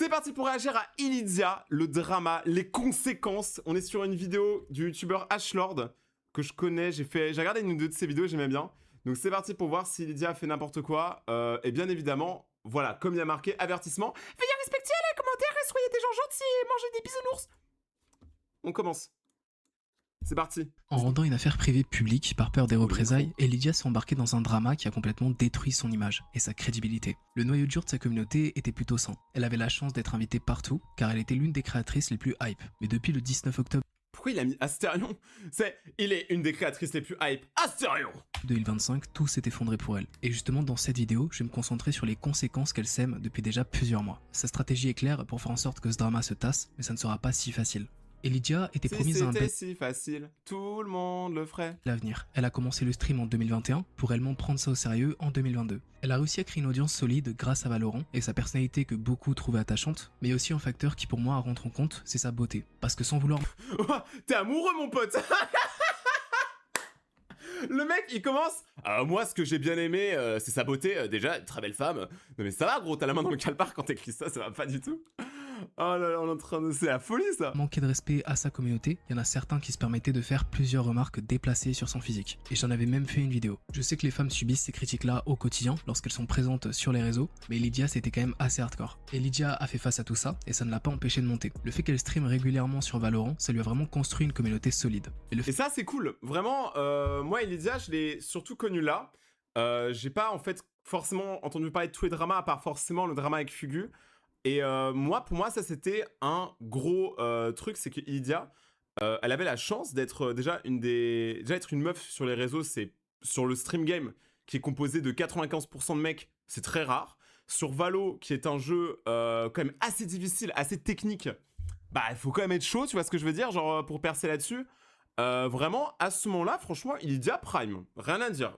C'est parti pour réagir à Illidia, le drama, les conséquences. On est sur une vidéo du youtubeur Ashlord, que je connais, j'ai regardé une ou deux de ses vidéos, j'aimais bien. Donc c'est parti pour voir si Illidia a fait n'importe quoi. Et bien évidemment, voilà, comme il y a marqué, avertissement. Veuillez respecter les commentaires et soyez des gens gentils et mangez des bisounours. On commence. C'est parti. En rendant une affaire privée publique par peur des représailles, Illidia s'est embarquée dans un drama qui a complètement détruit son image et sa crédibilité. Le noyau dur de sa communauté était plutôt sain. Elle avait la chance d'être invitée partout, car elle était l'une des créatrices les plus hype. Mais depuis le 19 octobre Pourquoi il a mis Astérion? Il est une des créatrices les plus hype. Astérion 2025, tout s'est effondré pour elle. Et justement dans cette vidéo, je vais me concentrer sur les conséquences qu'elle sème depuis déjà plusieurs mois. Sa stratégie est claire pour faire en sorte que ce drama se tasse, mais ça ne sera pas si facile. Illidia était promise à un c'était si facile, tout le monde le ferait. L'avenir. Elle a commencé le stream en 2021 pour réellement prendre ça au sérieux en 2022. Elle a réussi à créer une audience solide grâce à Valorant et sa personnalité que beaucoup trouvaient attachante, mais aussi un facteur qui pour moi rentre en compte, c'est sa beauté. Parce que sans vouloir... T'es amoureux mon pote. Le mec il commence. Moi ce que j'ai bien aimé c'est sa beauté, déjà très belle femme. Non mais ça va gros, t'as la main dans le calepard quand t'écris ça va pas du tout. Oh là là, on est en train de... C'est la folie ça. Manquer de respect à sa communauté, il y en a certains qui se permettaient de faire plusieurs remarques déplacées sur son physique. Et j'en avais même fait une vidéo. Je sais que les femmes subissent ces critiques-là au quotidien lorsqu'elles sont présentes sur les réseaux, mais Illidia c'était quand même assez hardcore. Et Illidia a fait face à tout ça, et ça ne l'a pas empêché de monter. Le fait qu'elle stream régulièrement sur Valorant, ça lui a vraiment construit une communauté solide. Et ça c'est cool. Vraiment, moi Illidia je l'ai surtout connue là. J'ai pas en fait forcément entendu parler de tous les dramas, à part forcément le drama avec Fugu. Et pour moi, ça c'était un gros truc, c'est que Illidia, elle avait la chance d'être déjà être une meuf sur les réseaux, c'est sur le stream game qui est composé de 95% de mecs, c'est très rare. Sur Valo, qui est un jeu quand même assez difficile, assez technique, bah il faut quand même être chaud, tu vois ce que je veux dire, genre pour percer là-dessus. Vraiment, à ce moment-là, franchement, Illidia Prime. Rien à dire.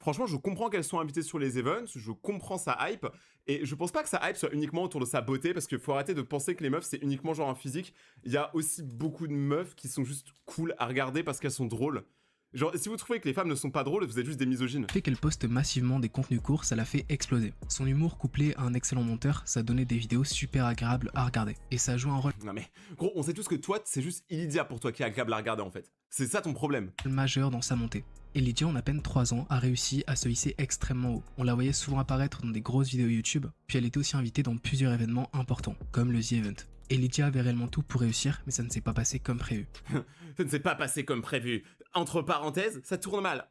Franchement, je comprends qu'elles sont invitées sur les events, je comprends sa hype, et je pense pas que sa hype soit uniquement autour de sa beauté, parce qu'il faut arrêter de penser que les meufs, c'est uniquement genre un physique. Il y a aussi beaucoup de meufs qui sont juste cool à regarder parce qu'elles sont drôles. Genre, si vous trouvez que les femmes ne sont pas drôles, vous êtes juste des misogynes. Le fait qu'elle poste massivement des contenus courts, ça l'a fait exploser. Son humour couplé à un excellent monteur, ça donnait des vidéos super agréables à regarder. Et ça joue un rôle Non mais, gros, on sait tous que toi, c'est juste Illidia pour toi qui est agréable à regarder en fait. C'est ça ton problème. Majeur dans sa montée. Illidia, en à peine 3 ans, a réussi à se hisser extrêmement haut. On la voyait souvent apparaître dans des grosses vidéos YouTube, puis elle était aussi invitée dans plusieurs événements importants, comme le The Event. Illidia avait réellement tout pour réussir, mais ça ne s'est pas passé comme prévu. Ça ne s'est pas passé comme prévu. Entre parenthèses, ça tourne mal.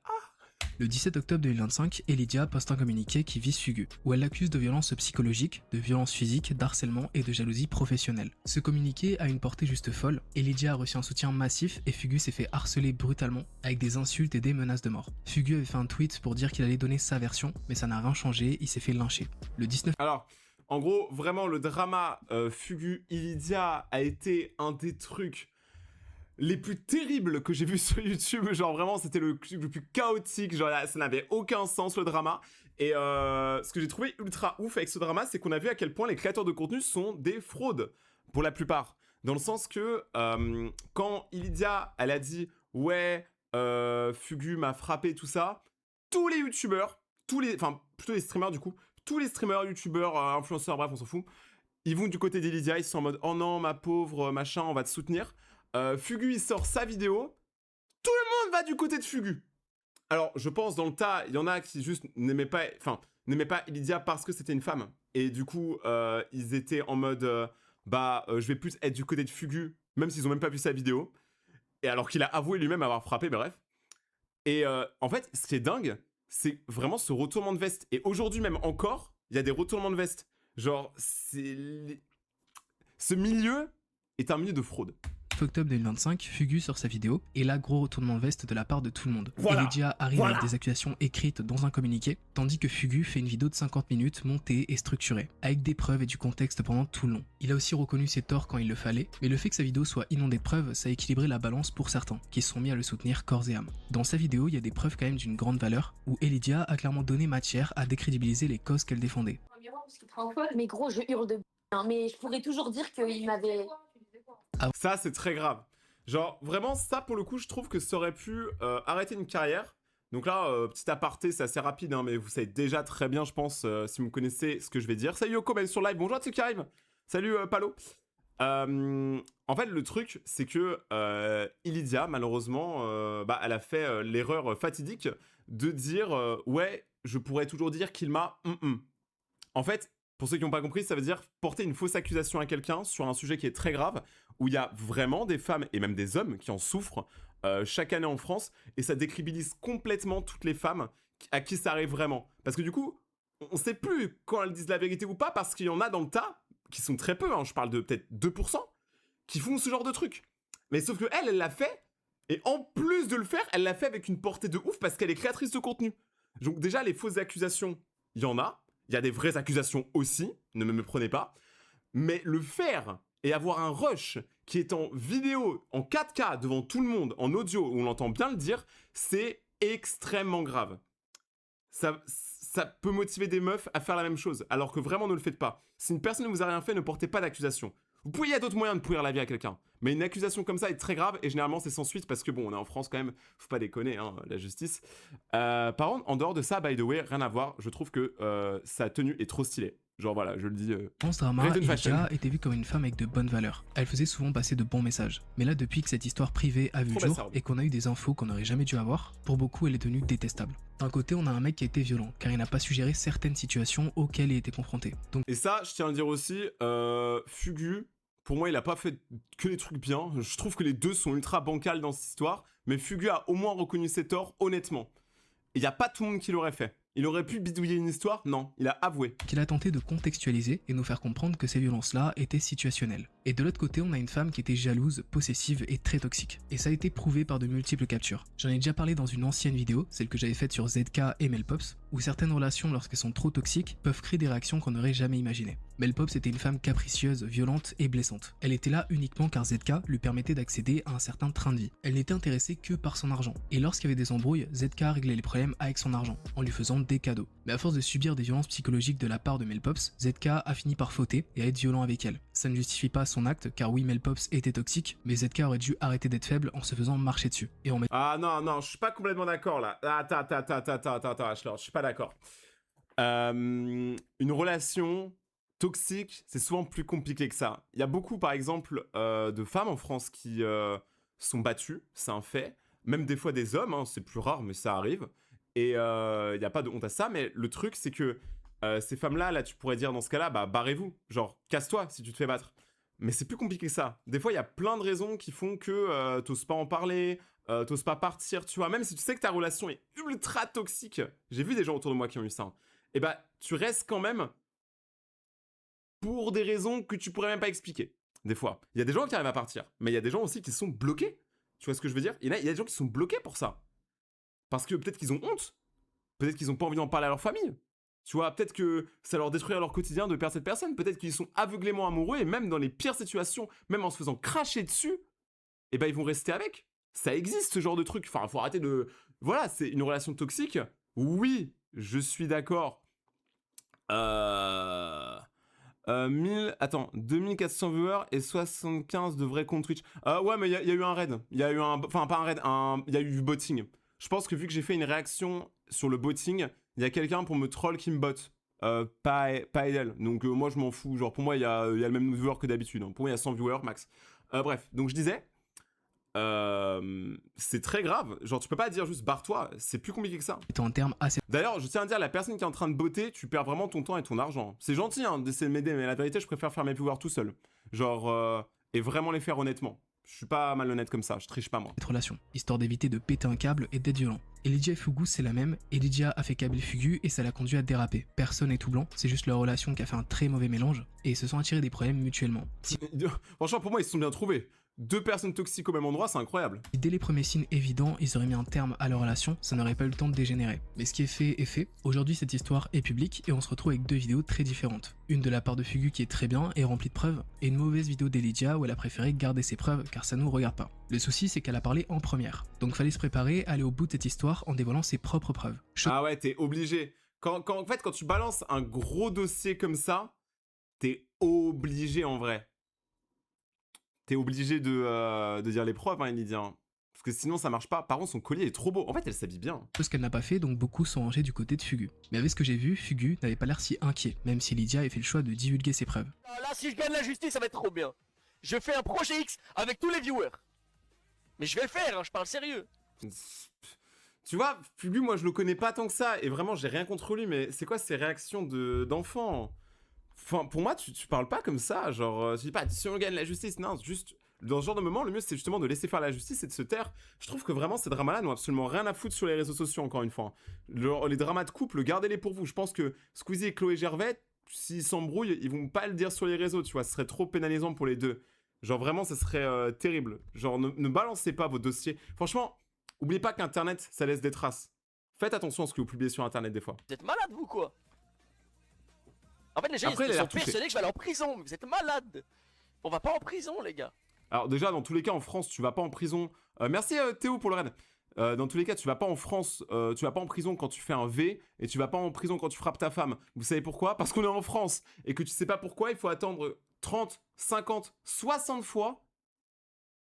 Le 17 octobre 2025, Illidia poste un communiqué qui vise Fugu, où elle l'accuse de violence psychologique, de violence physique, d'harcèlement et de jalousie professionnelle. Ce communiqué a une portée juste folle, Illidia a reçu un soutien massif et Fugu s'est fait harceler brutalement, avec des insultes et des menaces de mort. Fugu avait fait un tweet pour dire qu'il allait donner sa version, mais ça n'a rien changé, il s'est fait lyncher. Le 19... Alors, en gros, vraiment, le drama Fugu Illidia a été un des trucs les plus terribles que j'ai vu sur YouTube. Genre vraiment, c'était le truc le plus chaotique. Genre, ça n'avait aucun sens le drama. Et ce que j'ai trouvé ultra ouf avec ce drama, c'est qu'on a vu à quel point les créateurs de contenu sont des fraudes pour la plupart. Dans le sens que quand Illidia, elle a dit ouais, Fugu m'a frappé tout ça, tous les youtubeurs, enfin plutôt les streamers du coup, tous les streamers, youtubeurs, influenceurs, bref, on s'en fout, ils vont du côté d'Illidia, ils sont en mode oh non ma pauvre machin, on va te soutenir. Fugu il sort sa vidéo, tout le monde va du côté de Fugu. Alors je pense dans le tas, il y en a qui juste n'aimaient pas Illidia parce que c'était une femme. Et du coup ils étaient en mode je vais plus être du côté de Fugu, même s'ils ont même pas vu sa vidéo. Et alors qu'il a avoué lui-même avoir frappé, bref. Et en fait ce qui est dingue, c'est vraiment ce retournement de veste. Et aujourd'hui même encore, il y a des retournements de veste. Genre ce milieu est un milieu de fraude. Octobre 2025, Fugu sort sa vidéo, et là gros retournement de veste de la part de tout le monde. Voilà, Illidia arrive avec des accusations écrites dans un communiqué, tandis que Fugu fait une vidéo de 50 minutes montée et structurée, avec des preuves et du contexte pendant tout le long. Il a aussi reconnu ses torts quand il le fallait, mais le fait que sa vidéo soit inondée de preuves, ça a équilibré la balance pour certains, qui se sont mis à le soutenir corps et âme. Dans sa vidéo, il y a des preuves quand même d'une grande valeur, où Illidia a clairement donné matière à décrédibiliser les causes qu'elle défendait. Mais gros, je hurle de bien, mais je pourrais toujours dire qu'il m'avait... Ça, c'est très grave. Genre, vraiment, ça, pour le coup, je trouve que ça aurait pu arrêter une carrière. Donc là, petit aparté, c'est assez rapide, hein, mais vous savez déjà très bien, je pense, si vous connaissez ce que je vais dire. Salut Yoko, même sur live. Bonjour à ceux qui arrivent. Salut Palo. En fait, le truc, c'est que Ilidia, malheureusement, elle a fait l'erreur fatidique de dire ouais, je pourrais toujours dire qu'il m'a. En fait, pour ceux qui n'ont pas compris, ça veut dire porter une fausse accusation à quelqu'un sur un sujet qui est très grave, où il y a vraiment des femmes et même des hommes qui en souffrent chaque année en France, et ça décrédibilise complètement toutes les femmes à qui ça arrive vraiment. Parce que du coup, on sait plus quand elles disent la vérité ou pas, parce qu'il y en a dans le tas, qui sont très peu, hein, je parle de peut-être 2%, qui font ce genre de truc. Mais sauf que elle l'a fait, et en plus de le faire, elle l'a fait avec une portée de ouf, parce qu'elle est créatrice de contenu. Donc déjà, les fausses accusations, il y en a. Il y a des vraies accusations aussi, ne me prenez pas. Mais le faire et avoir un rush qui est en vidéo, en 4K, devant tout le monde, en audio, où on entend bien le dire, c'est extrêmement grave. Ça peut motiver des meufs à faire la même chose, alors que vraiment ne le faites pas. Si une personne ne vous a rien fait, ne portez pas d'accusation. Vous pouvez, il y a d'autres moyens de pourrir la vie à quelqu'un. Mais une accusation comme ça est très grave, et généralement c'est sans suite, parce que bon, on est en France quand même, faut pas déconner, hein, la justice. Par contre, en dehors de ça, by the way, rien à voir, je trouve que sa tenue est trop stylée. Genre voilà, je le dis. Dans ce drama, Ilidia était vue comme une femme avec de bonnes valeurs. Elle faisait souvent passer de bons messages. Mais là, depuis que cette histoire privée a vu le jour et qu'on a eu des infos qu'on n'aurait jamais dû avoir, pour beaucoup, elle est devenue détestable. D'un côté, on a un mec qui a été violent, car il n'a pas su gérer certaines situations auxquelles il était confronté. Donc... Et ça, je tiens à le dire aussi, Fugu, pour moi, il a pas fait que les trucs bien. Je trouve que les deux sont ultra bancals dans cette histoire, mais Fugu a au moins reconnu ses torts, honnêtement. Il n'y a pas tout le monde qui l'aurait fait. Il aurait pu bidouiller une histoire? Non, il a avoué. Qu'il a tenté de contextualiser et nous faire comprendre que ces violences-là étaient situationnelles. Et de l'autre côté, on a une femme qui était jalouse, possessive et très toxique. Et ça a été prouvé par de multiples captures. J'en ai déjà parlé dans une ancienne vidéo, celle que j'avais faite sur ZK et Melpops, où certaines relations, lorsqu'elles sont trop toxiques, peuvent créer des réactions qu'on n'aurait jamais imaginées. Melpops était une femme capricieuse, violente et blessante. Elle était là uniquement car ZK lui permettait d'accéder à un certain train de vie. Elle n'était intéressée que par son argent. Et lorsqu'il y avait des embrouilles, ZK réglait les problèmes avec son argent, en lui faisant des cadeaux. Mais à force de subir des violences psychologiques de la part de Melpops, ZK a fini par fauter et à être violent avec elle. Ça ne justifie pas son acte, car oui, Melpops était toxique, mais ZK aurait dû arrêter d'être faible en se faisant marcher dessus. Et en Ah non, je suis pas complètement d'accord là. Attends, Ashley, je suis pas d'accord. Une relation toxique, c'est souvent plus compliqué que ça. Il y a beaucoup, par exemple, de femmes en France qui sont battues, c'est un fait. Même des fois des hommes, hein, c'est plus rare, mais ça arrive. Et il n'y a pas de honte à ça, mais le truc, c'est que ces femmes-là, là, tu pourrais dire dans ce cas-là, bah barrez-vous. Genre, casse-toi si tu te fais battre. Mais c'est plus compliqué que ça. Des fois, il y a plein de raisons qui font que t'oses pas en parler, t'oses pas partir, tu vois. Même si tu sais que ta relation est ultra toxique, j'ai vu des gens autour de moi qui ont eu ça, hein. Et bah, tu restes quand même pour des raisons que tu pourrais même pas expliquer. Des fois. Il y a des gens qui arrivent à partir, mais il y a des gens aussi qui sont bloqués. Tu vois ce que je veux dire? Il y a des gens qui sont bloqués pour ça. Parce que peut-être qu'ils ont honte. Peut-être qu'ils ont pas envie d'en parler à leur famille. Tu vois, peut-être que ça leur détruit leur quotidien de perdre cette personne. Peut-être qu'ils sont aveuglément amoureux et même dans les pires situations, même en se faisant cracher dessus, eh ben ils vont rester avec. Ça existe ce genre de truc. Enfin, faut arrêter de... Voilà, c'est une relation toxique. Oui, je suis d'accord. 2400 viewers et 75 de vrais comptes Twitch. Ouais, mais il y a eu un raid. Il y a eu un... Enfin, pas un raid, il y a eu du botting. Je pense que vu que j'ai fait une réaction sur le botting, il y a quelqu'un pour me troll qui me botte. Pas Edel. Donc moi, je m'en fous. Genre, pour moi, il y a le même viewer que d'habitude, hein. Pour moi, il y a 100 viewers max. Bref, donc je disais... c'est très grave. Genre, tu peux pas dire juste barre-toi. C'est plus compliqué que ça. En termes assez... D'ailleurs, je tiens à dire, la personne qui est en train de botter, tu perds vraiment ton temps et ton argent. C'est gentil hein, d'essayer de m'aider, mais la vérité, je préfère faire mes viewers tout seul. Genre, et vraiment les faire honnêtement. Je suis pas malhonnête comme ça, je triche pas moi. Cette relation, histoire d'éviter de péter un câble et d'être violent. Elydia et Fugu, c'est la même. Elydia a fait câbler Fugu et ça l'a conduit à déraper. Personne n'est tout blanc, c'est juste leur relation qui a fait un très mauvais mélange et ils se sont attirés des problèmes mutuellement. Franchement, pour moi, ils se sont bien trouvés. Deux personnes toxiques au même endroit, c'est incroyable. Si dès les premiers signes évidents, ils auraient mis un terme à leur relation, ça n'aurait pas eu le temps de dégénérer. Mais ce qui est fait est fait. Aujourd'hui, cette histoire est publique et on se retrouve avec deux vidéos très différentes. Une de la part de Fugu qui est très bien et remplie de preuves, et une mauvaise vidéo d'Elydia où elle a préféré garder ses preuves car ça nous regarde pas. Le souci, c'est qu'elle a parlé en première. Donc fallait se préparer à aller au bout de cette histoire en dévoilant ses propres preuves. Ah ouais, t'es obligé. En fait, quand tu balances un gros dossier comme ça, t'es obligé en vrai. T'es obligé de dire les preuves, hein, Elydia. Parce que sinon, ça marche pas. Par contre, son collier est trop beau. En fait, elle s'habille bien. Ce qu'elle n'a pas fait, donc beaucoup sont rangés du côté de Fugu. Mais avec ce que j'ai vu, Fugu n'avait pas l'air si inquiet, même si Lydia avait fait le choix de divulguer ses preuves. Là, si je gagne la justice, ça va être trop bien. Je fais un projet X avec tous les viewers. Mais je vais le faire, hein, je parle sérieux. Tu vois, Fugu, moi, je le connais pas tant que ça. Et vraiment, j'ai rien contre lui. Mais c'est quoi ces réactions d'enfant? Enfin, pour moi, tu parles pas comme ça. Genre, tu dis pas, si on gagne la justice. Non, juste... Dans ce genre de moment, le mieux, c'est justement de laisser faire la justice et de se taire. Je trouve que vraiment, ces dramas-là n'ont absolument rien à foutre sur les réseaux sociaux, encore une fois. Les dramas de couple, gardez-les pour vous. Je pense que Squeezie et Chloé Gervais, s'ils s'embrouillent, ils vont pas le dire sur les réseaux, tu vois. Ce serait trop pénalisant pour les deux. Genre, vraiment, ça serait terrible. Genre, ne balancez pas vos dossiers. Franchement, oubliez pas qu'Internet, ça laisse des traces. Faites attention à ce que vous publiez sur Internet, des fois. Vous êtes malade, vous, quoi. En fait, les gens, Après, ils il a sont l'air touché. persuadés que je vais aller en prison. Mais vous êtes malade. On va pas en prison, les gars. Alors déjà, dans tous les cas, en France, tu vas pas en prison. Merci Théo pour le raid. Dans tous les cas, tu vas pas en France, tu vas pas en prison quand tu fais un V et tu vas pas en prison quand tu frappes ta femme. Vous savez pourquoi? Parce qu'on est en France et que tu sais pas pourquoi il faut attendre 30, 50, 60 fois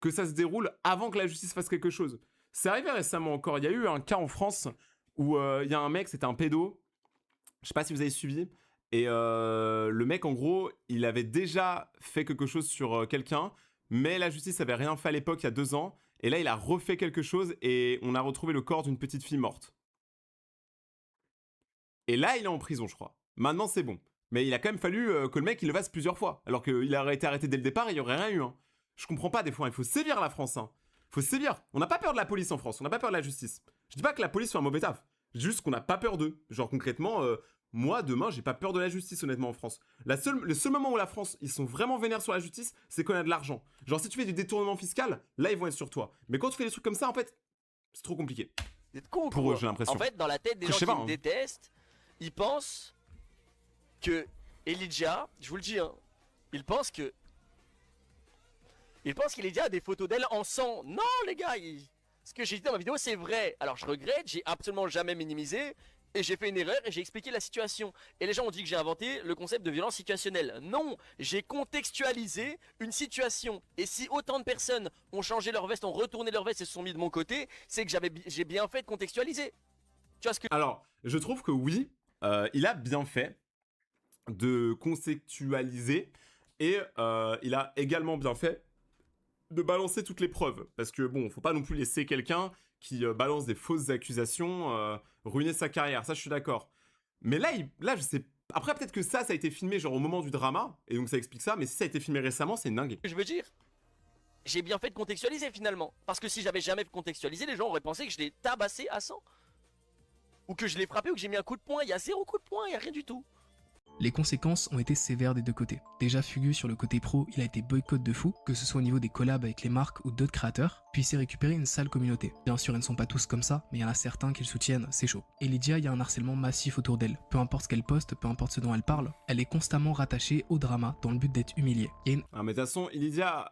que ça se déroule avant que la justice fasse quelque chose. C'est arrivé récemment encore. Il y a eu un cas en France où il y a un mec, c'était un pédo. Je sais pas si vous avez suivi. Et le mec, en gros, il avait déjà fait quelque chose sur quelqu'un. Mais la justice avait rien fait à l'époque, il y a 2 ans. Et là, il a refait quelque chose et on a retrouvé le corps d'une petite fille morte. Et là, il est en prison, je crois. Maintenant, c'est bon. Mais il a quand même fallu que le mec, il le fasse plusieurs fois. Alors qu'il aurait été arrêté dès le départ, il n'y aurait rien eu. Hein. Je comprends pas des fois, il faut sévir la France. Hein. Faut sévir. On n'a pas peur de la police en France, on n'a pas peur de la justice. Je dis pas que la police fait un mauvais taf. Je dis juste qu'on n'a pas peur d'eux. Genre concrètement... moi, demain, j'ai pas peur de la justice, honnêtement, en France. Le seul moment où la France, ils sont vraiment vénères sur la justice, c'est quand il y a de l'argent. Genre, si tu fais du détournement fiscal, là, ils vont être sur toi. Mais quand tu fais des trucs comme ça, en fait, c'est trop compliqué. Vous êtes cons, Pour quoi. eux, j'ai l'impression. En fait, dans la tête des Je gens sais qui pas, me hein. détestent, ils pensent que Elijah, je vous le dis, hein, ils pensent qu'Elijah a des photos d'elle en sang. Non, les gars, ce que j'ai dit dans ma vidéo, c'est vrai. Alors, je regrette, j'ai absolument jamais minimisé. Et j'ai fait une erreur et j'ai expliqué la situation. Et les gens ont dit que j'ai inventé le concept de violence situationnelle. Non, j'ai contextualisé une situation. Et si autant de personnes ont changé leur veste, ont retourné leur veste et se sont mis de mon côté, c'est que j'ai bien fait de contextualiser. Tu vois ce que... Alors, je trouve que oui, il a bien fait de conceptualiser et il a également bien fait de balancer toutes les preuves. Parce que bon, faut pas non plus laisser quelqu'un qui balance des fausses accusations ruiner sa carrière. Ça, je suis d'accord. Mais là, je sais. Après, peut-être que ça a été filmé genre au moment du drama et donc ça explique ça. Mais si ça a été filmé récemment, c'est une dingue. je veux dire, j'ai bien fait de contextualiser finalement. Parce que si j'avais jamais contextualisé, les gens auraient pensé que je l'ai tabassé à 100. Ou que je l'ai frappé ou que j'ai mis un coup de poing. Il y a 0 coup de poing, il y a rien du tout. Les conséquences ont été sévères des deux côtés. Déjà Fugu sur le côté pro, il a été boycott de fou, que ce soit au niveau des collabs avec les marques ou d'autres créateurs, puis il s'est récupéré une sale communauté. Bien sûr, ils ne sont pas tous comme ça, mais il y en a certains qui le soutiennent, c'est chaud. Et Lydia, il y a un harcèlement massif autour d'elle. Peu importe ce qu'elle poste, peu importe ce dont elle parle, elle est constamment rattachée au drama dans le but d'être humiliée. Ah, mais de toute façon, Lydia,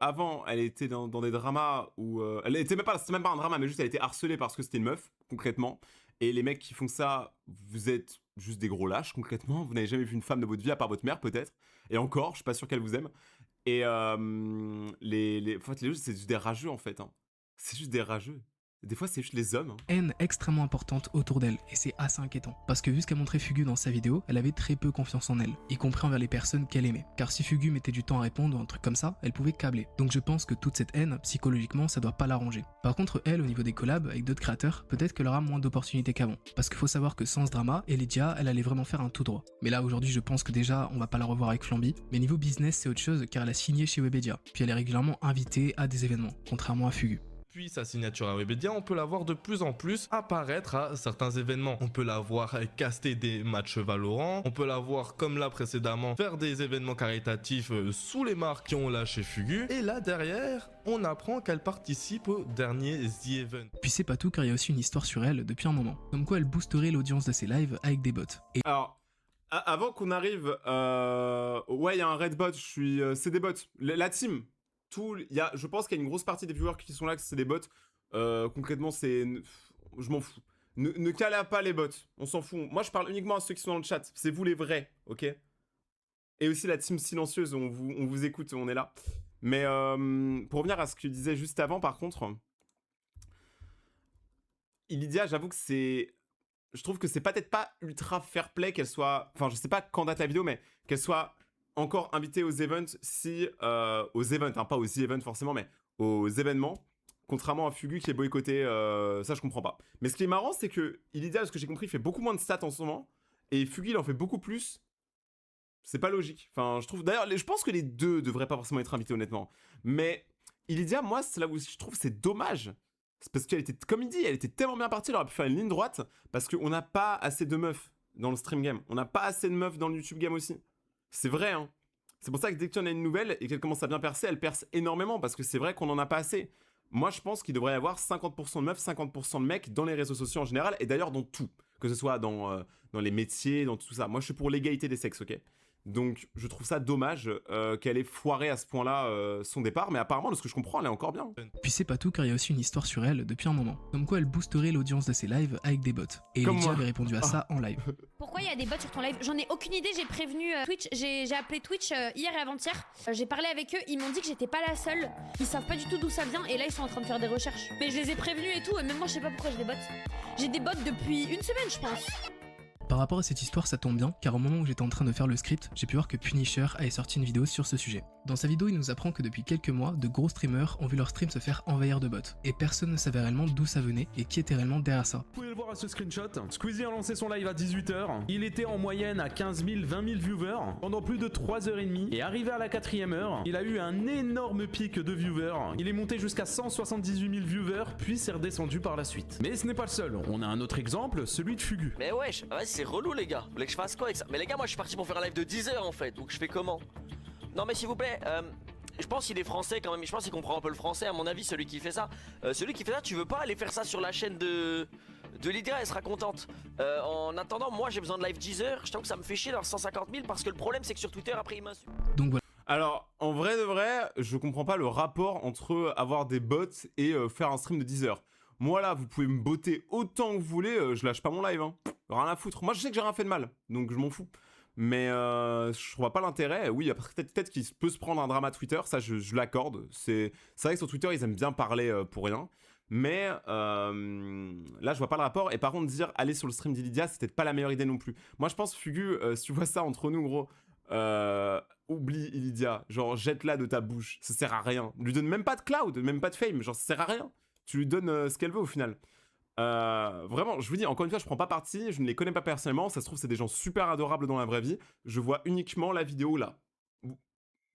avant, elle était dans des dramas où... elle était même pas, c'était même pas un drama, mais juste elle était harcelée parce que c'était une meuf, concrètement. Et les mecs qui font ça, vous êtes juste des gros lâches, concrètement. Vous n'avez jamais vu une femme de votre vie, à part votre mère, peut-être. Et encore, je suis pas sûr qu'elle vous aime. Et en fait, les gens, c'est juste des rageux, en fait. Hein. C'est juste des rageux. Des fois, c'est juste les hommes. Hein. Haine extrêmement importante autour d'elle, et c'est assez inquiétant. Parce que vu ce qu'a montré Fugu dans sa vidéo, elle avait très peu confiance en elle, y compris envers les personnes qu'elle aimait. Car si Fugu mettait du temps à répondre ou un truc comme ça, elle pouvait câbler. Donc je pense que toute cette haine, psychologiquement, ça doit pas l'arranger. Par contre, elle, au niveau des collabs avec d'autres créateurs, peut-être qu'elle aura moins d'opportunités qu'avant. Parce qu'il faut savoir que sans ce drama, Lydia, elle allait vraiment faire un tout droit. Mais là, aujourd'hui, je pense que déjà, on va pas la revoir avec Flamby. Mais niveau business, c'est autre chose, car elle a signé chez Webedia. Puis elle est régulièrement invitée à des événements, contrairement à Fugu. Puis sa signature à Webedia, on peut la voir de plus en plus apparaître à certains événements. On peut la voir caster des matchs Valorant, on peut la voir comme là précédemment faire des événements caritatifs sous les marques qui ont lâché Fugu. Et là derrière, on apprend qu'elle participe au dernier The Event. Puis c'est pas tout car il y a aussi une histoire sur elle depuis un moment. Comme quoi elle boosterait l'audience de ses lives avec des bots. Et Alors, avant qu'on arrive... ouais, il y a un red bot, c'est des bots. La team... je pense qu'il y a une grosse partie des viewers qui sont là, que c'est des bots. Concrètement, je m'en fous. Ne calez pas les bots, on s'en fout. Moi, je parle uniquement à ceux qui sont dans le chat. C'est vous les vrais, ok? Et aussi la team silencieuse, on vous écoute, on est là. Mais pour revenir à ce que je disais juste avant, par contre, Ilidia, j'avoue que c'est... Je trouve que c'est peut-être pas ultra fair play qu'elle soit... Enfin, je sais pas quand date la vidéo, mais qu'elle soit encore invitée aux events si... aux events, hein, pas aux events forcément, mais aux événements. Contrairement à Fugu qui est boycotté, ça je comprends pas. Mais ce qui est marrant, c'est que Ilidia, ce que j'ai compris, fait beaucoup moins de stats en ce moment. Et Fugu, il en fait beaucoup plus. C'est pas logique. Enfin, je trouve... D'ailleurs, je pense que les deux devraient pas forcément être invités, honnêtement. Mais Ilidia, moi, c'est là où je trouve que c'est dommage. C'est parce qu'elle était, comme il dit, elle était tellement bien partie, elle aurait pu faire une ligne droite, parce qu'on n'a pas assez de meufs dans le stream game. On n'a pas assez de meufs dans le YouTube game aussi. C'est vrai, hein. C'est pour ça que dès qu'il y en a une nouvelle et qu'elle commence à bien percer, elle perce énormément, parce que c'est vrai qu'on en a pas assez. Moi, je pense qu'il devrait y avoir 50% de meufs, 50% de mecs dans les réseaux sociaux en général, et d'ailleurs dans tout. Que ce soit dans les métiers, dans tout ça. Moi, je suis pour l'égalité des sexes, ok ? Donc, je trouve ça dommage qu'elle ait foiré à ce point-là son départ, mais apparemment, de ce que je comprends, elle est encore bien. Puis c'est pas tout car il y a aussi une histoire sur elle depuis un moment. Comme quoi elle boosterait l'audience de ses lives avec des bots. Et Comme Elydia moi. avait répondu à ça en live. Pourquoi il y a des bots sur ton live? J'en ai aucune idée, j'ai prévenu Twitch, j'ai appelé Twitch hier et avant-hier. J'ai parlé avec eux, ils m'ont dit que j'étais pas la seule. Ils savent pas du tout d'où ça vient et là ils sont en train de faire des recherches. Mais je les ai prévenus et tout, et même moi je sais pas pourquoi j'ai des bots. J'ai des bots depuis une semaine je pense. Par rapport à cette histoire, ça tombe bien, car au moment où j'étais en train de faire le script, j'ai pu voir que Punisher avait sorti une vidéo sur ce sujet. Dans sa vidéo, il nous apprend que depuis quelques mois, de gros streamers ont vu leur stream se faire envahir de bots, et personne ne savait réellement d'où ça venait et qui était réellement derrière ça. Vous pouvez le voir à ce screenshot. Squeezie a lancé son live à 18h. Il était en moyenne à 15 000, 20 000 viewers pendant plus de 3h30. Et arrivé à la 4ème heure, il a eu un énorme pic de viewers. Il est monté jusqu'à 178 000 viewers, puis s'est redescendu par la suite. Mais ce n'est pas le seul. On a un autre exemple, celui de Fugu. Mais wesh, ouais, c'est relou les gars. Vous voulez que je fasse quoi avec ça? Mais les gars, moi je suis parti pour faire un live de 10 heures en fait, donc je fais comment? Non mais s'il vous plaît, je pense qu'il est français quand même, je pense qu'il comprend un peu le français à mon avis, celui qui fait ça. Tu veux pas aller faire ça sur la chaîne de Lydia, elle sera contente. En attendant, moi j'ai besoin de live 10 heures, je t'avoue que ça me fait chier dans 150 000 parce que le problème c'est que sur Twitter après il m'insulte. Donc voilà. Alors, en vrai de vrai, je comprends pas le rapport entre avoir des bots et faire un stream de 10 heures. Moi là, vous pouvez me botter autant que vous voulez, je lâche pas mon live, hein. Rien à foutre. Moi je sais que j'ai rien fait de mal, donc je m'en fous. Mais je vois pas l'intérêt. Oui, peut-être qu'il peut se prendre un drama Twitter, ça je l'accorde. C'est vrai que sur Twitter, ils aiment bien parler pour rien. Mais là, je vois pas le rapport. Et par contre, dire aller sur le stream d'Ilidia, c'est peut-être pas la meilleure idée non plus. Moi, je pense, Fugu, si tu vois ça entre nous, gros, oublie Ilidia. Genre, jette-la de ta bouche. Ça sert à rien. Lui donne même pas de cloud, même pas de fame. Genre, ça sert à rien. Tu lui donnes ce qu'elle veut au final. Vraiment, je vous dis, encore une fois, je prends pas parti, je ne les connais pas personnellement, ça se trouve c'est des gens super adorables dans la vraie vie, je vois uniquement la vidéo là.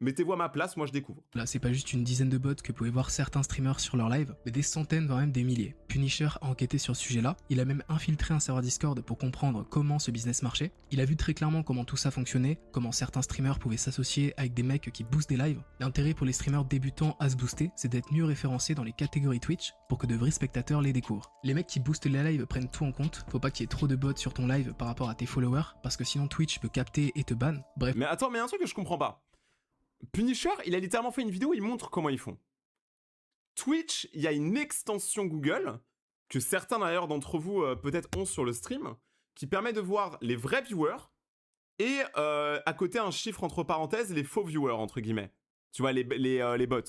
Mettez-vous à ma place, moi je découvre. Là, c'est pas juste une dizaine de bots que pouvaient voir certains streamers sur leur live, mais des centaines, voire même des milliers. Punisher a enquêté sur ce sujet-là, il a même infiltré un serveur Discord pour comprendre comment ce business marchait. Il a vu très clairement comment tout ça fonctionnait, comment certains streamers pouvaient s'associer avec des mecs qui boostent des lives. L'intérêt pour les streamers débutants à se booster, c'est d'être mieux référencés dans les catégories Twitch pour que de vrais spectateurs les découvrent. Les mecs qui boostent les lives prennent tout en compte, faut pas qu'il y ait trop de bots sur ton live par rapport à tes followers, parce que sinon Twitch peut capter et te ban. Bref. Mais attends, mais un truc que je comprends pas. Punisher, il a littéralement fait une vidéo, il montre comment ils font. Twitch, il y a une extension Google, que certains d'ailleurs d'entre vous peut-être ont sur le stream, qui permet de voir les vrais viewers, et à côté un chiffre entre parenthèses, les faux viewers, entre guillemets. Tu vois, les bots.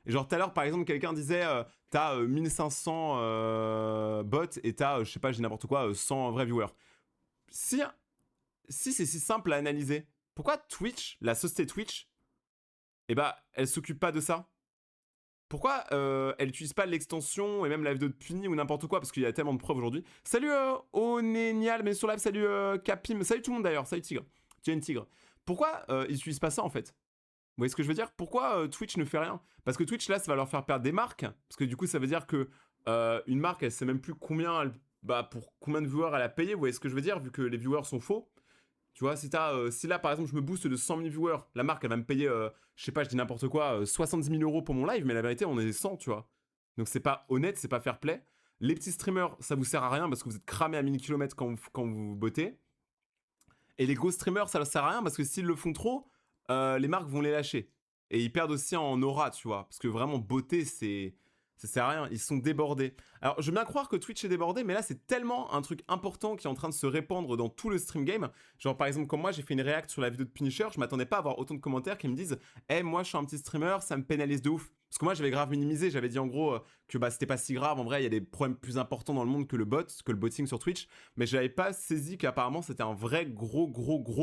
Et genre tout à l'heure, par exemple, quelqu'un disait, t'as 1500 bots, et t'as, je sais pas, je dis n'importe quoi, 100 vrais viewers. Si c'est si simple à analyser, pourquoi Twitch, la société Twitch, eh bah, elle s'occupe pas de ça. Pourquoi elle utilise pas l'extension et même la vidéo de Puni ou n'importe quoi, parce qu'il y a tellement de preuves aujourd'hui. Salut Onénial, mais sur live, salut Capim, salut tout le monde d'ailleurs, salut Tigre, Jane Tigre. Pourquoi ils utilisent pas ça en fait? Vous voyez ce que je veux dire? Pourquoi Twitch ne fait rien? Parce que Twitch là, ça va leur faire perdre des marques, parce que du coup ça veut dire que une marque, elle sait même plus combien, pour combien de viewers elle a payé, vous voyez ce que je veux dire, vu que les viewers sont faux. Tu vois, si là par exemple je me booste de 100 000 viewers, la marque elle va me payer, je sais pas, je dis n'importe quoi, 70 000 € pour mon live, mais la vérité on est 100, tu vois. Donc c'est pas honnête, c'est pas fair play. Les petits streamers, ça vous sert à rien parce que vous êtes cramés à 1000 km quand vous bottez. Et les gros streamers, ça leur sert à rien parce que s'ils le font trop, les marques vont les lâcher. Et ils perdent aussi en aura, tu vois. Parce que vraiment, botter, ça sert à rien, ils sont débordés. Alors, je veux bien croire que Twitch est débordé, mais là, c'est tellement un truc important qui est en train de se répandre dans tout le stream game. Genre, par exemple, comme moi, j'ai fait une react sur la vidéo de Punisher, je m'attendais pas à avoir autant de commentaires qui me disent « Eh, moi, je suis un petit streamer, ça me pénalise de ouf. » Parce que moi, j'avais grave minimisé. J'avais dit en gros que bah, c'était pas si grave. En vrai, il y a des problèmes plus importants dans le monde que le botting sur Twitch. Mais j'avais pas saisi qu'apparemment, c'était un vrai gros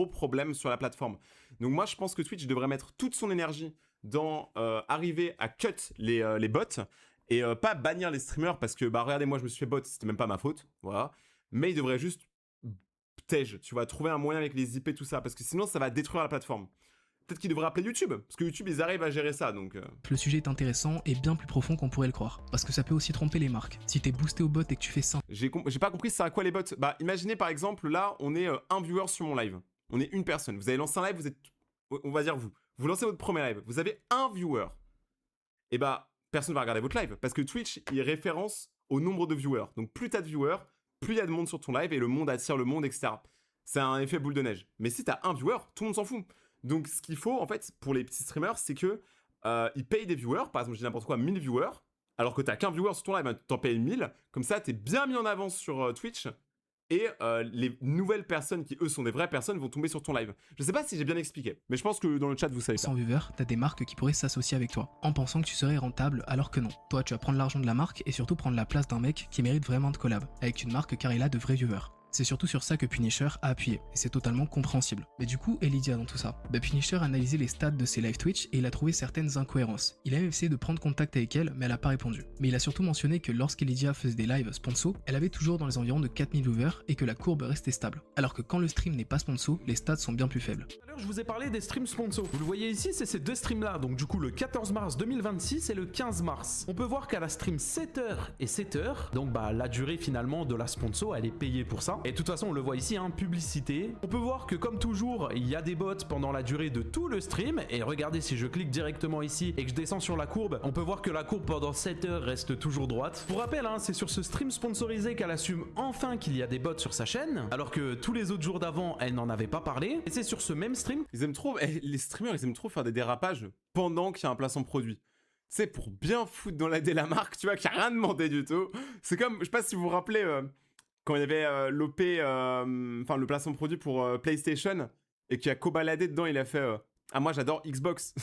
problème sur la plateforme. Donc moi, je pense que Twitch devrait mettre toute son énergie dans arriver à cut les bots et pas bannir les streamers parce que, bah regardez, moi, je me suis fait bot, c'était même pas ma faute. Voilà. Mais il devrait juste tège, tu vois, trouver un moyen avec les IP, tout ça. Parce que sinon, ça va détruire la plateforme. Peut-être qu'ils devraient appeler YouTube, parce que YouTube, ils arrivent à gérer ça, donc... Le sujet est intéressant et bien plus profond qu'on pourrait le croire, parce que ça peut aussi tromper les marques. Si t'es boosté au bot et que tu fais 5... J'ai pas compris ça à quoi les bots. Bah, imaginez par exemple, là, on est un viewer sur mon live. On est une personne. Vous avez lancé un live, vous êtes... On va dire vous. Vous lancez votre premier live. Vous avez un viewer. Et bah, personne va regarder votre live, parce que Twitch, il référence au nombre de viewers. Donc plus t'as de viewers, plus il y a de monde sur ton live, et le monde attire le monde, etc. C'est un effet boule de neige. Mais si t'as un viewer, tout le monde s'en fout. Donc, ce qu'il faut, en fait, pour les petits streamers, c'est que ils payent des viewers. Par exemple, je dis n'importe quoi, 1000 viewers. Alors que t'as qu'un viewer sur ton live, tu t'en payes 1000. Comme ça, t'es bien mis en avance sur Twitch. Et les nouvelles personnes qui, eux, sont des vraies personnes, vont tomber sur ton live. Je sais pas si j'ai bien expliqué. Mais je pense que dans le chat, vous savez ça. Sans viewers, t'as des marques qui pourraient s'associer avec toi, en pensant que tu serais rentable, alors que non. Toi, tu vas prendre l'argent de la marque et surtout prendre la place d'un mec qui mérite vraiment de collab, avec une marque car il a de vrais viewers. C'est surtout sur ça que Punisher a appuyé, et c'est totalement compréhensible. Mais du coup, Elidia dans tout ça. Punisher a analysé les stats de ses live Twitch et il a trouvé certaines incohérences. Il a même essayé de prendre contact avec elle, mais elle a pas répondu. Mais il a surtout mentionné que lorsqu'Elidia faisait des lives sponsor, elle avait toujours dans les environs de 4000 viewers et que la courbe restait stable. Alors que quand le stream n'est pas sponsor, les stats sont bien plus faibles. Tout à l'heure, je vous ai parlé des streams sponsors. Vous le voyez ici, c'est ces deux streams là. Donc du coup, le 14 mars 2026 et le 15 mars. On peut voir qu'à la stream 7h et 7h, donc bah la durée finalement de la sponsor, elle est payée pour ça. Et de toute façon, on le voit ici, hein, publicité. On peut voir que comme toujours, il y a des bots pendant la durée de tout le stream. Et regardez, si je clique directement ici et que je descends sur la courbe, on peut voir que la courbe pendant 7 heures reste toujours droite. Pour rappel, hein, c'est sur ce stream sponsorisé qu'elle assume enfin qu'il y a des bots sur sa chaîne, alors que tous les autres jours d'avant, elle n'en avait pas parlé. Et c'est sur ce même stream... Ils aiment trop... les streamers, ils aiment trop faire des dérapages pendant qu'il y a un placement produit. Tu sais, pour bien foutre dans la marque, tu vois, qui a rien demandé du tout. C'est comme, je sais pas si vous vous rappelez... quand il y avait l'OP, enfin le placement produit pour PlayStation, et qui a co-baladé dedans, il a fait ah moi j'adore Xbox.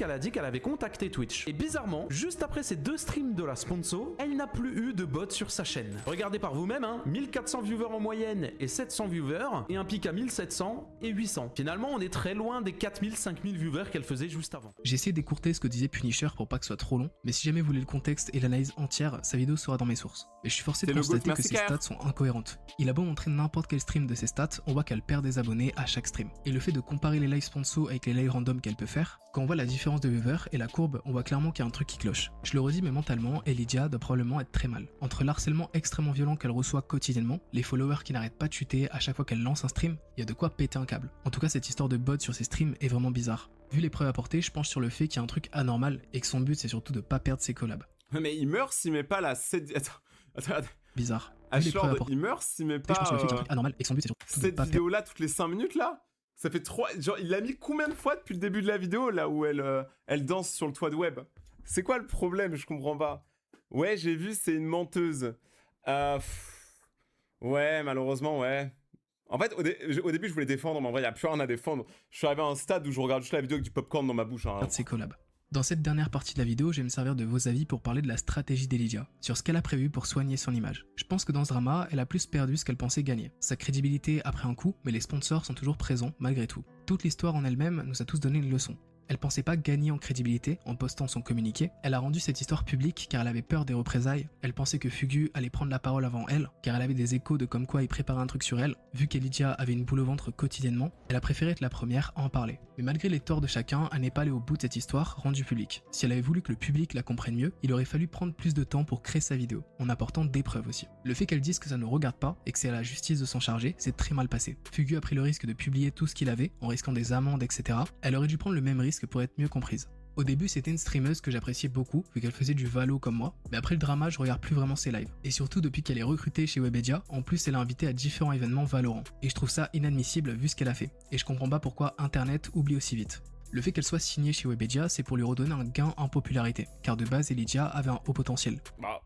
qu'elle a dit qu'elle avait contacté Twitch. Et bizarrement, juste après ces deux streams de la sponsor, elle n'a plus eu de bot sur sa chaîne. Regardez par vous-même, hein, 1400 viewers en moyenne et 700 viewers, et un pic à 1700 et 800. Finalement, on est très loin des 4000, 5000 viewers qu'elle faisait juste avant. J'ai essayé d'écourter ce que disait Punisher pour pas que ce soit trop long, mais si jamais vous voulez le contexte et l'analyse entière, sa vidéo sera dans mes sources. Et je suis forcé de constater que ses stats sont incohérentes. Il a beau montrer n'importe quel stream de ses stats, on voit qu'elle perd des abonnés à chaque stream. Et le fait de comparer les lives sponsor avec les lives random qu'elle peut faire, quand on voit la différence de viewers et la courbe, on voit clairement qu'il y a un truc qui cloche. Je le redis, mais mentalement, Elidia doit probablement être très mal. Entre l'harcèlement extrêmement violent qu'elle reçoit quotidiennement, les followers qui n'arrêtent pas de chuter à chaque fois qu'elle lance un stream, il y a de quoi péter un câble. En tout cas, cette histoire de bot sur ses streams est vraiment bizarre. Vu les preuves apportées, je penche sur le fait qu'il y a un truc anormal et que son but c'est surtout de pas perdre ses collabs. Mais il meurt s'il met pas la 7... Attends. Bizarre. Ashlord, il meurt s'il met pas... Je pense sur le fait qu'il y a un truc anormal et que son but c'est surtout de cette pas vidéo là toutes les 5 minutes là, ça fait 3... Genre il l'a mis combien de fois depuis le début de la vidéo là où elle danse sur le toit de web? C'est quoi le problème? Je comprends pas. Ouais, j'ai vu, c'est une menteuse. Ouais, malheureusement, ouais. En fait, au début, je voulais défendre, mais en vrai, il n'y a plus rien à défendre. Je suis arrivé à un stade où je regarde juste la vidéo avec du popcorn dans ma bouche. Hein. Ses collabs. Dans cette dernière partie de la vidéo, je vais me servir de vos avis pour parler de la stratégie d'Elidia, sur ce qu'elle a prévu pour soigner son image. Je pense que dans ce drama, elle a plus perdu ce qu'elle pensait gagner. Sa crédibilité a pris un coup, mais les sponsors sont toujours présents malgré tout. Toute l'histoire en elle-même nous a tous donné une leçon. Elle pensait pas gagner en crédibilité en postant son communiqué, elle a rendu cette histoire publique car elle avait peur des représailles, elle pensait que Fugu allait prendre la parole avant elle, car elle avait des échos de comme quoi il préparait un truc sur elle, vu qu'Elidia avait une boule au ventre quotidiennement, elle a préféré être la première à en parler. Mais malgré les torts de chacun, elle n'est pas allée au bout de cette histoire rendue publique. Si elle avait voulu que le public la comprenne mieux, il aurait fallu prendre plus de temps pour créer sa vidéo, en apportant des preuves aussi. Le fait qu'elle dise que ça ne regarde pas et que c'est à la justice de s'en charger, c'est très mal passé. Fugu a pris le risque de publier tout ce qu'il avait, en risquant des amendes, etc. Elle aurait dû prendre le même risque pour être mieux comprise. Au début, c'était une streameuse que j'appréciais beaucoup, vu qu'elle faisait du Valo comme moi, mais après le drama, je regarde plus vraiment ses lives. Et surtout, depuis qu'elle est recrutée chez Webedia, en plus, elle est invitée à différents événements Valorant. Et je trouve ça inadmissible vu ce qu'elle a fait. Et je comprends pas pourquoi Internet oublie aussi vite. Le fait qu'elle soit signée chez Webedia, c'est pour lui redonner un gain en popularité, car de base, Elidia avait un haut potentiel. Bah,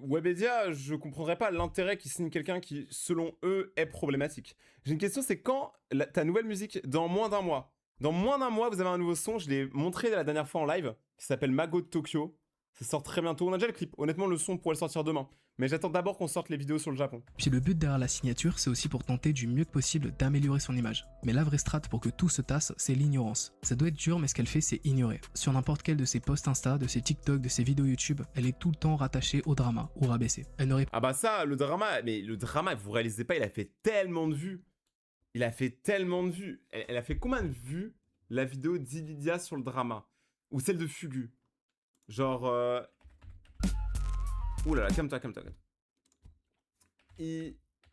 Webedia, je comprendrais pas l'intérêt qu'ils signent quelqu'un qui, selon eux, est problématique. J'ai une question, c'est quand ta nouvelle musique, dans moins d'un mois, Dans moins d'un mois, vous avez un nouveau son. Je l'ai montré la dernière fois en live. Qui s'appelle Mago de Tokyo. Ça sort très bientôt. On a déjà le clip. Honnêtement, le son pourrait le sortir demain. Mais j'attends d'abord qu'on sorte les vidéos sur le Japon. Puis le but derrière la signature, c'est aussi pour tenter du mieux que possible d'améliorer son image. Mais la vraie strat pour que tout se tasse, c'est l'ignorance. Ça doit être dur, mais ce qu'elle fait, c'est ignorer. Sur n'importe quel de ses posts Insta, de ses TikTok, de ses vidéos YouTube, elle est tout le temps rattachée au drama ou rabaissée. Elle n'aurait Ah bah ça, le drama, mais le drama, vous réalisez pas, il a fait tellement de vues. Il a fait tellement de vues. Elle a fait combien de vues, la vidéo d'Ilidia sur le drama? Ou celle de Fugu? Genre... Ouh là là, calme-toi.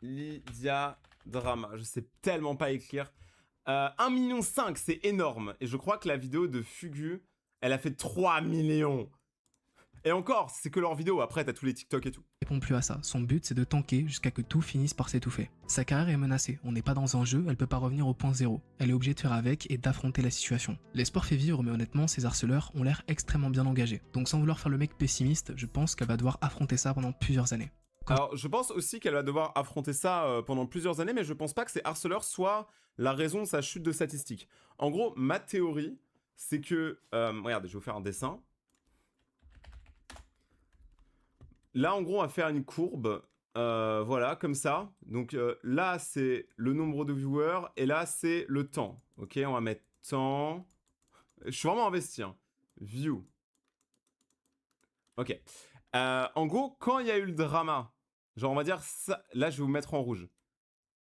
Ilidia drama. Je sais tellement pas écrire. 1,5 million, c'est énorme. Et je crois que la vidéo de Fugu, elle a fait 3 millions. Et encore, c'est que leur vidéo. Après, t'as tous les TikTok et tout. répond plus à ça. Son but, c'est de tanker jusqu'à que tout finisse par s'étouffer. Sa carrière est menacée. On n'est pas dans un jeu, elle peut pas revenir au point zéro. Elle est obligée de faire avec et d'affronter la situation. L'espoir fait vivre, mais honnêtement, ces harceleurs ont l'air extrêmement bien engagés. Donc sans vouloir faire le mec pessimiste, je pense qu'elle va devoir affronter ça pendant plusieurs années. Alors, je pense aussi qu'elle va devoir affronter ça pendant plusieurs années, mais je pense pas que ces harceleurs soient la raison de sa chute de statistiques. En gros, ma théorie, c'est que... regardez, je vais vous faire un dessin. Là, en gros, on va faire une courbe, voilà, comme ça. Donc là, c'est le nombre de viewers, et là, c'est le temps. Ok, on va mettre temps... Je suis vraiment investi, hein. View. Ok. En gros, quand il y a eu le drama, genre on va dire ça, là je vais vous mettre en rouge.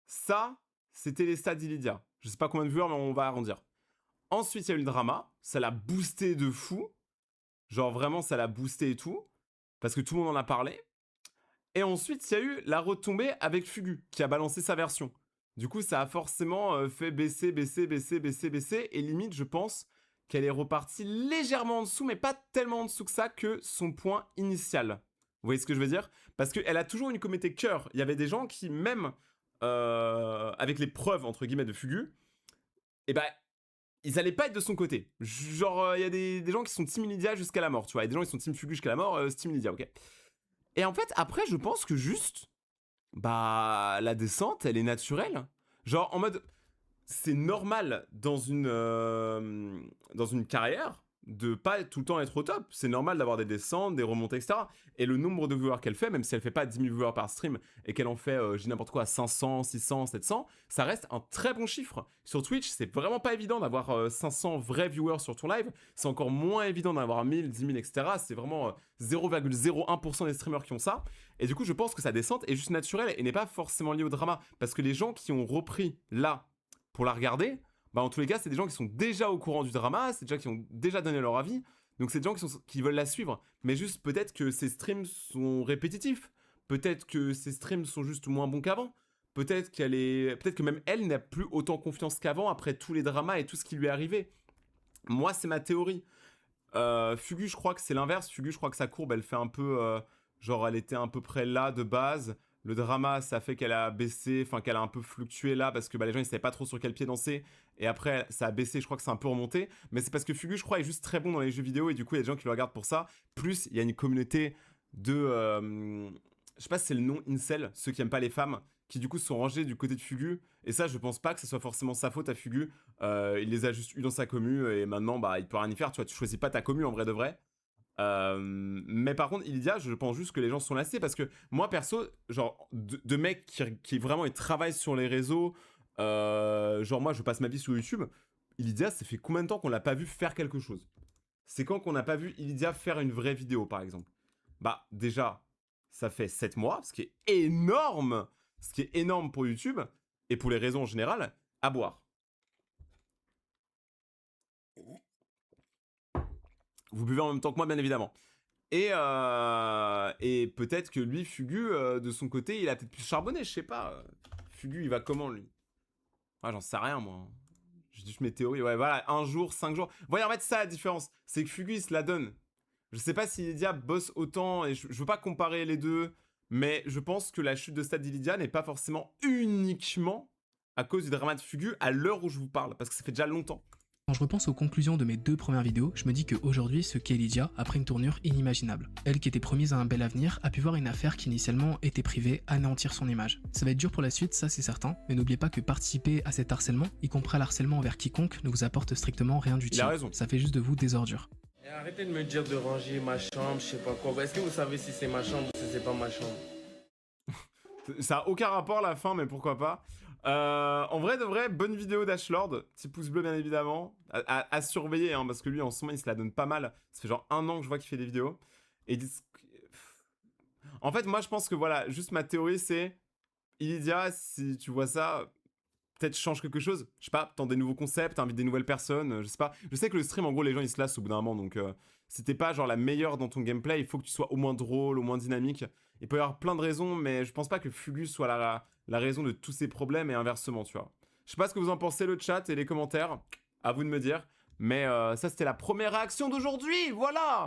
Ça, c'était les stats d'Ilidia. Je sais pas combien de viewers, mais on va arrondir. Ensuite, il y a eu le drama, ça l'a boosté de fou. Genre vraiment, ça l'a boosté et tout. Parce que tout le monde en a parlé. Et ensuite, il y a eu la retombée avec Fugu, qui a balancé sa version. Du coup, ça a forcément fait baisser. Et limite, je pense qu'elle est repartie légèrement en dessous, mais pas tellement en dessous que ça, que son point initial. Vous voyez ce que je veux dire? Parce qu'elle a toujours une communauté cœur. Il y avait des gens qui, même avec les preuves, entre guillemets, de Fugu, eh ben, ils allaient pas être de son côté. Genre, il y a des gens qui sont Team Ilidia jusqu'à la mort, tu vois. Il y a des gens qui sont Team Fugu jusqu'à la mort, c'est Team Ilidia, ok. Et en fait, après, je pense que juste, bah, la descente, elle est naturelle. Genre, en mode... C'est normal dans une carrière de pas tout le temps être au top. C'est normal d'avoir des descentes, des remontées, etc. Et le nombre de viewers qu'elle fait, même si elle fait pas 10 000 viewers par stream et qu'elle en fait, je dis n'importe quoi, 500, 600, 700, ça reste un très bon chiffre. Sur Twitch, c'est vraiment pas évident d'avoir 500 vrais viewers sur ton live. C'est encore moins évident d'avoir 1000, 10 000, etc. C'est vraiment 0,01% des streamers qui ont ça. Et du coup, je pense que sa descente est juste naturelle et n'est pas forcément liée au drama. Parce que les gens qui ont repris là, pour la regarder, bah en tous les cas, c'est des gens qui sont déjà au courant du drama, c'est des gens qui ont déjà donné leur avis, donc c'est des gens qui veulent la suivre. Mais juste, peut-être que ces streams sont répétitifs, peut-être que ces streams sont juste moins bons qu'avant, peut-être que même elle n'a plus autant confiance qu'avant après tous les dramas et tout ce qui lui est arrivé. Moi, c'est ma théorie. Fugu, je crois que c'est l'inverse. Fugu, je crois que sa courbe, elle fait un peu... genre, elle était à peu près là de base. Le drama, ça fait qu'elle a baissé, enfin qu'elle a un peu fluctué là, parce que bah, les gens ils savaient pas trop sur quel pied danser. Et après, ça a baissé, je crois que c'est un peu remonté. Mais c'est parce que Fugu, je crois, est juste très bon dans les jeux vidéo, et du coup, il y a des gens qui le regardent pour ça. Plus, il y a une communauté de... je sais pas si c'est le nom incel, ceux qui aiment pas les femmes, qui du coup se sont rangés du côté de Fugu. Et ça, je pense pas que ce soit forcément sa faute à Fugu. Il les a juste eu dans sa commu, et maintenant, bah, il peut rien y faire. Tu vois, tu choisis pas ta commu en vrai de vrai. Mais par contre, Ilidia, je pense juste que les gens sont lassés parce que moi perso, genre de mecs qui vraiment ils travaillent sur les réseaux, genre moi je passe ma vie sur YouTube. Ilidia, ça fait combien de temps qu'on l'a pas vu faire quelque chose? C'est quand qu'on n'a pas vu Ilidia faire une vraie vidéo par exemple? Bah déjà, ça fait 7 mois, ce qui est énorme, ce qui est énorme pour YouTube et pour les réseaux en général. À boire. Vous buvez en même temps que moi, bien évidemment. Et peut-être que lui, Fugu, de son côté, il a peut-être plus charbonné, je sais pas. Fugu, il va comment, lui? Ah, j'en sais rien, moi. J'ai juste mes théories. Ouais, voilà, 1 jour, 5 jours. Vous voyez, en fait, ça, la différence. C'est que Fugu, il se la donne. Je sais pas si Ilidia bosse autant, et je veux pas comparer les deux, mais je pense que la chute de stade d'Ilidia n'est pas forcément uniquement à cause du drama de Fugu à l'heure où je vous parle, parce que ça fait déjà longtemps. je repense aux conclusions de mes 2 premières vidéos, je me dis qu'aujourd'hui, ce qu'est Lydia a pris une tournure inimaginable. Elle qui était promise à un bel avenir a pu voir une affaire qui initialement était privée anéantir son image. Ça va être dur pour la suite, ça c'est certain, mais n'oubliez pas que participer à cet harcèlement, y compris à l'harcèlement envers quiconque, ne vous apporte strictement rien d'utile. Il a raison. Ça fait juste de vous des ordures. Et arrêtez de me dire de ranger ma chambre, je sais pas quoi. Est-ce que vous savez si c'est ma chambre ou si c'est pas ma chambre? Ça a aucun rapport la fin, mais pourquoi pas. En vrai de vrai, bonne vidéo d'Ashlord. Petit pouce bleu bien évidemment. À surveiller, hein, parce que lui en ce moment il se la donne pas mal. Ça fait genre 1 an que je vois qu'il fait des vidéos. Et en fait moi je pense que voilà, juste ma théorie c'est... Illidia, si tu vois ça, peut-être change quelque chose. Je sais pas, tente des nouveaux concepts, invite des nouvelles personnes, je sais pas. Je sais que le stream en gros les gens ils se lassent au bout d'un moment, donc si t'es pas genre la meilleure dans ton gameplay, il faut que tu sois au moins drôle, au moins dynamique. Il peut y avoir plein de raisons, mais je pense pas que Fugu soit la raison de tous ces problèmes et inversement, tu vois. Je sais pas ce que vous en pensez, le chat et les commentaires, à vous de me dire. Mais ça, c'était la première réaction d'aujourd'hui, voilà!